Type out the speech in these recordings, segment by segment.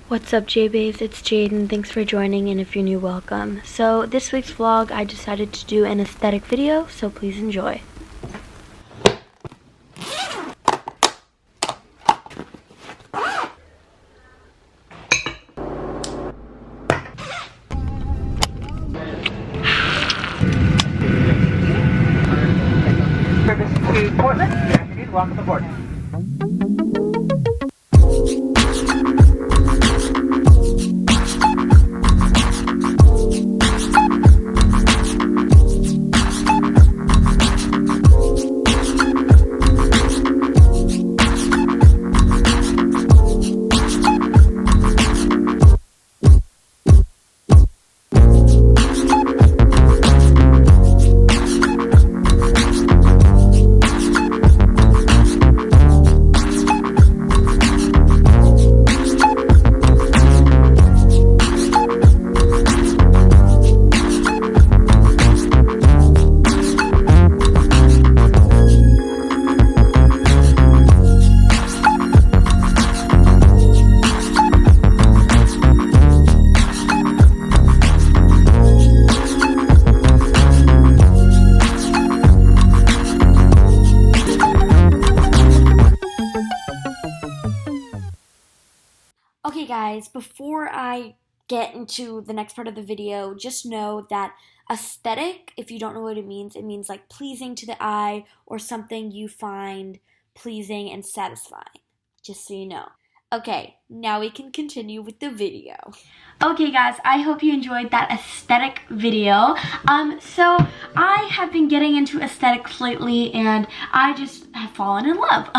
What's up, J-Babes? It's Jayden. Thanks for joining, and if you're new, welcome. So this week's vlog, I decided to do an aesthetic video, so please enjoy. Service to Portland. Good afternoon. Welcome aboard. Okay guys, before I get into the next part of the video, just know that aesthetic, if you don't know what it means like pleasing to the eye or something you find pleasing and satisfying, just so you know. Okay, now we can continue with the video. Okay guys, I hope you enjoyed that aesthetic video. So I have been getting into aesthetics lately and I just have fallen in love.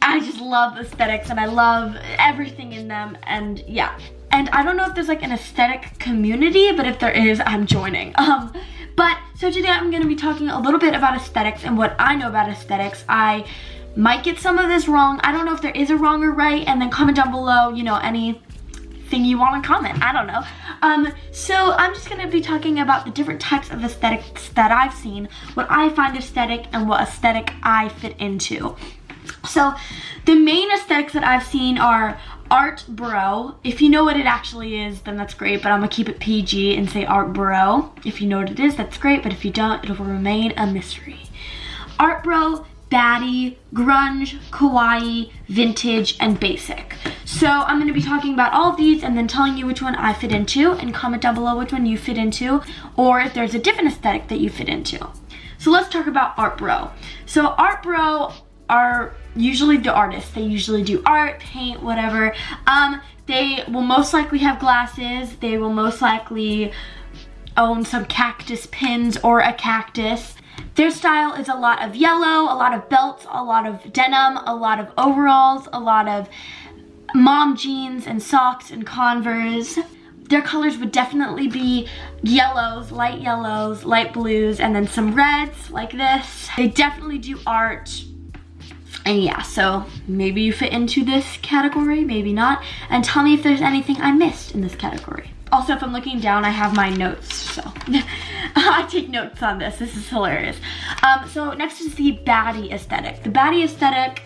I just love aesthetics and I love everything in them, and yeah. And I don't know if there's like an aesthetic community, but if there is, I'm joining. So today I'm gonna be talking a little bit about aesthetics and what I know about aesthetics. I might get some of this wrong. I don't know if there is a wrong or right, and then comment down below, you know, anything you want to comment. I don't know. So I'm just gonna be talking about the different types of aesthetics that I've seen, what I find aesthetic, and what aesthetic I fit into. So the main aesthetics that I've seen are art bro. If you know what it actually is, then that's great, but I'm gonna keep it PG and say art bro. If you know what it is, that's great, but if you don't, it'll remain a mystery. Art bro, baddie, grunge, kawaii, vintage, and basic. So I'm gonna be talking about all of these and then telling you which one I fit into, and comment down below which one you fit into, or if there's a different aesthetic that you fit into. So let's talk about art bro. So art bro are usually the artists. They usually do art, paint, whatever. They will most likely have glasses. They will most likely own some cactus pins or a cactus. Their style is a lot of yellow, a lot of belts, a lot of denim, a lot of overalls, a lot of mom jeans and socks and Converse. Their colors would definitely be yellows, light blues, and then some reds like this. They definitely do art. And yeah, so maybe you fit into this category, maybe not. And tell me if there's anything I missed in this category. Also, if I'm looking down, I have my notes, so I take notes on this. This is hilarious. So next is the baddie aesthetic. The baddie aesthetic,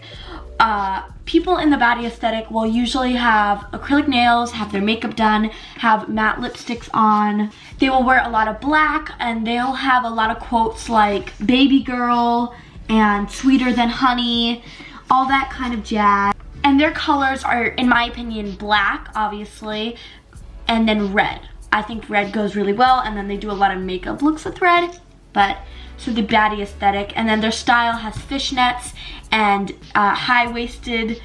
people in the baddie aesthetic will usually have acrylic nails, have their makeup done, have matte lipsticks on. They will wear a lot of black, and they'll have a lot of quotes like baby girl and sweeter than honey, all that kind of jazz. And their colors are, in my opinion, black, obviously, and then red. I think red goes really well, and then they do a lot of makeup looks with red. But, so the baddie aesthetic, and then their style has fishnets and high-waisted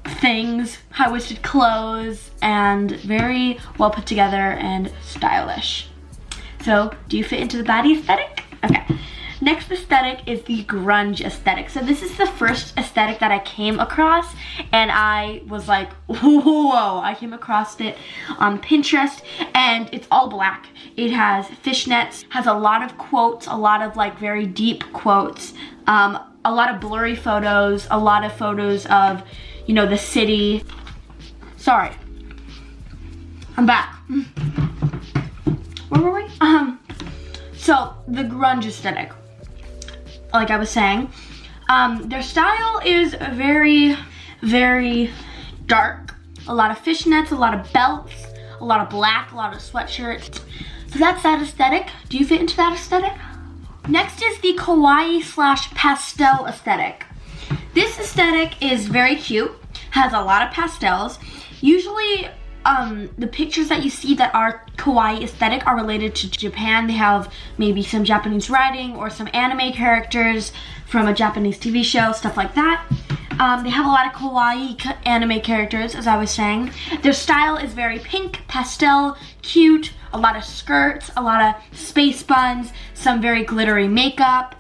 things, high-waisted clothes, and very well put together and stylish. So, do you fit into the baddie aesthetic? Okay. Next aesthetic is the grunge aesthetic. So this is the first aesthetic that I came across, and I was like, whoa. I came across it on Pinterest, and it's all black. It has fishnets, has a lot of quotes, a lot of like very deep quotes, a lot of blurry photos, a lot of photos of, you know, the city. Sorry, I'm back. Where were we? So the grunge aesthetic, like I was saying, their style is very, very dark. a lot of fishnets, a lot of belts, a lot of black, a lot of sweatshirts. So that's that aesthetic. Do you fit into that aesthetic? Next is the kawaii slash pastel aesthetic. This aesthetic is very cute, has a lot of pastels. Usually the pictures that you see that are kawaii aesthetic are related to Japan. They have maybe some Japanese writing or some anime characters from a Japanese TV show, stuff like that. They have a lot of kawaii anime characters, as I was saying. Their style is very pink, pastel, cute, a lot of skirts, a lot of space buns, some very glittery makeup.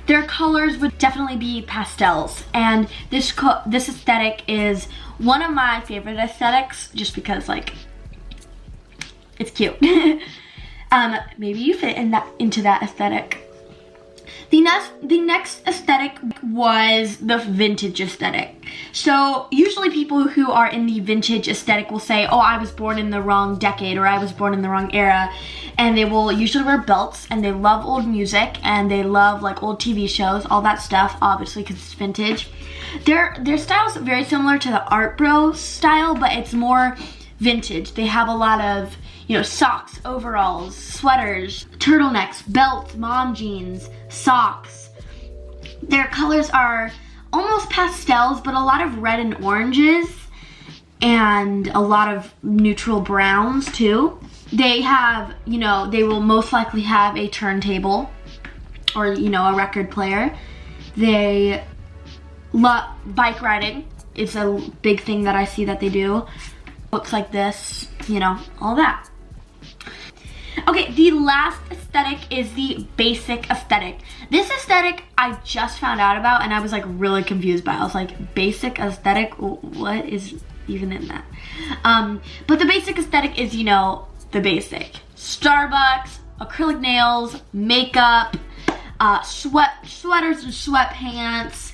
Their colors would definitely be pastels, and this aesthetic is one of my favorite aesthetics, just because like it's cute. Maybe you fit into that aesthetic. The next aesthetic was the vintage aesthetic. So usually people who are in the vintage aesthetic will say, oh, I was born in the wrong decade, or I was born in the wrong era. And they will usually wear belts, and they love old music, and they love like old TV shows, all that stuff, obviously because it's vintage. Their style is very similar to the art bro style, but it's more vintage. They have a lot of, you know, socks, overalls, sweaters, turtlenecks, belts, mom jeans, socks. Their colors are almost pastels, but a lot of red and oranges, and a lot of neutral browns too. They have, you know, they will most likely have a turntable or, you know, a record player. They love bike riding. It's a big thing that I see that they do. Looks like this, you know, all that. Okay, the last aesthetic is the basic aesthetic. This aesthetic I just found out about, and I was like really confused by it. I was like, basic aesthetic? What is even in that? But the basic aesthetic is, you know, the basic. Starbucks, acrylic nails, makeup, sweaters and sweatpants,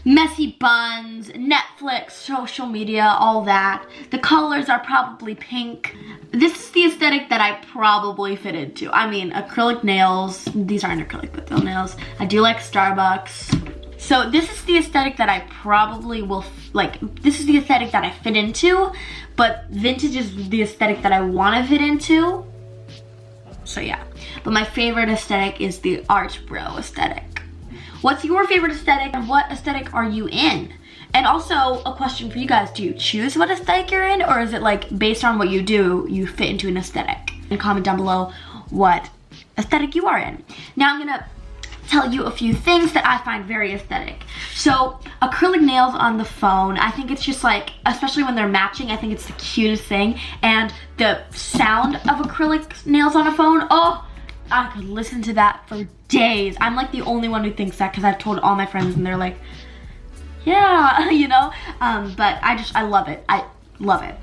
messy buns, Netflix, social media, all that. The colors are probably pink. This is the aesthetic that I probably fit into. I mean, acrylic nails. These aren't acrylic, but real nails. I do like Starbucks. So this is the aesthetic that I probably will, this is the aesthetic that I fit into, but vintage is the aesthetic that I want to fit into. So yeah, but my favorite aesthetic is the art bro aesthetic. What's your favorite aesthetic, and what aesthetic are you in? And also, a question for you guys, do you choose what aesthetic you're in, or is it like based on what you do, you fit into an aesthetic? And comment down below what aesthetic you are in. Now I'm gonna tell you a few things that I find very aesthetic. So, acrylic nails on the phone, I think it's just like, especially when they're matching, I think it's the cutest thing. And the sound of acrylic nails on a phone, oh, I could listen to that for days. I'm like the only one who thinks that, because I've told all my friends and they're like, yeah, you know? But I love it. I love it.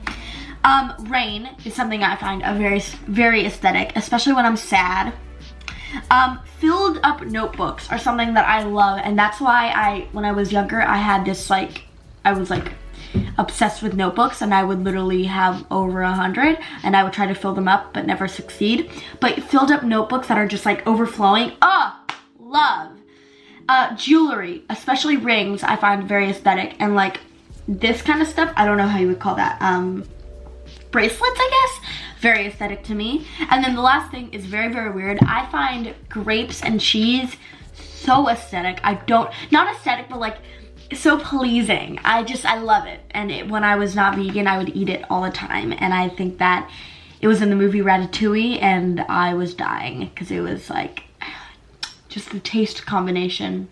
Rain is something I find a very aesthetic, especially when I'm sad. Filled up notebooks are something that I love, and that's why when I was younger, I had this I was obsessed with notebooks, and I would literally have over 100, and I would try to fill them up but never succeed. But filled up notebooks that are just like overflowing, love. Jewelry, especially rings, I find very aesthetic, and like this kind of stuff, I don't know how you would call that, bracelets, I guess, very aesthetic to me. And then the last thing is very weird. I find grapes and cheese so aesthetic. Not aesthetic, but like so pleasing. I love it. And when I was not vegan, I would eat it all the time. And I think that it was in the movie Ratatouille, and I was dying because it was like just the taste combination.